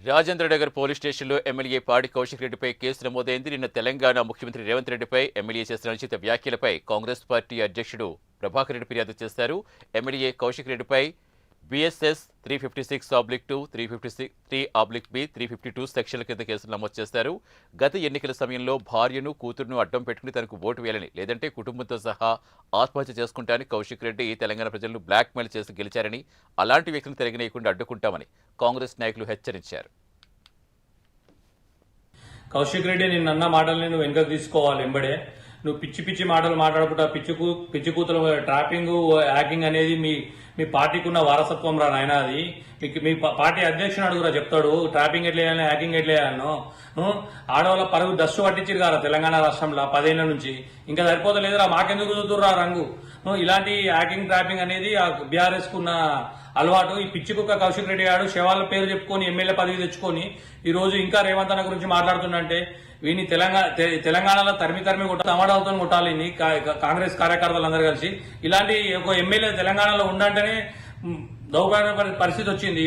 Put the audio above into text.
Rajendranagar police స్టేషన్లో MLA పాడి కౌశిక్ రెడ్డిపై కేసు నమోదైంది. నిన్న తెలంగాణ ముఖ్యమంత్రి రేవంత్ రెడ్డిపై ఎమ్మెల్యే చేసిన అనుచిత వ్యాఖ్యలపై కాంగ్రెస్ పార్టీ అధ్యక్షుడు ప్రభాకర్ రెడ్డి ఫిర్యాదు చేశారు. ఎమ్మెల్యే కౌశిక్ రెడ్డిపై BSS 356/2, 353/B, 352 సెక్షన్ల కింద కేసులు నమోదు చేశారు. గత ఎన్నికల సమయంలో భార్యను, కూతురును అడ్డం పెట్టుకుని తనకు ఓటు వేయాలని, లేదంటే కుటుంబంతో సహా ఆత్మహత్య చేసుకుంటానని కౌశిక్ రెడ్డి తెలంగాణ ప్రజలను బ్లాక్మెయిల్ చేసి గెలిచారని, అలాంటి వ్యక్తులను తిరగనీయకుండా అడ్డుకుంటామని కాంగ్రెస్ నాయకులు హెచ్చరించారు. కౌశిక్ రెడ్డి నిన్న మాటల్ని నువ్వు వెనుకకు తీసుకోవాలి. ఎంబడే నువ్వు పిచ్చి పిచ్చి మాటలు మాట్లాడుకుంటా పిచ్చి కూతురు ట్రాపింగ్ హ్యాకింగ్ అనేది మీ పార్టీకి ఉన్న వారసత్వం రా నాయన. అది మీ పార్టీ అధ్యక్షుడు అడుగురా చెప్తాడు ట్రాపింగ్ ఎట్లా చేయాలని, హ్యాకింగ్ ఎట్లా చేయాలనో. ఆడవాళ్ళ పరుగు దస్సు పట్టించారు కదా తెలంగాణ రాష్ట్రంలో 10 ఏళ్ల నుంచి. ఇంకా సరిపోతలేదురా, మాకెందుకు కుదురుతుర్రా రంగు. ఇలాంటి హ్యాకింగ్ ట్రాపింగ్ అనేది ఆ బీఆర్ఎస్ కున్న అలవాటు. ఈ పిచ్చి కుక్క కౌశిక్ రెడ్డి గారు శవాల పేరు చెప్పుకొని ఎమ్మెల్యే పదవి తెచ్చుకొని ఈ రోజు ఇంకా రేవంత్ అన్న గురించి మాట్లాడుతుందంటే వీని తెలంగాణలో తరిమి తమాడాలతో కొట్టాలి కాంగ్రెస్ కార్యకర్తలందరూ కలిసి. ఇలాంటి ఒక ఎమ్మెల్యే తెలంగాణలో ఉండంటేనే దౌర్భాగ్య పరిస్థితి వచ్చింది.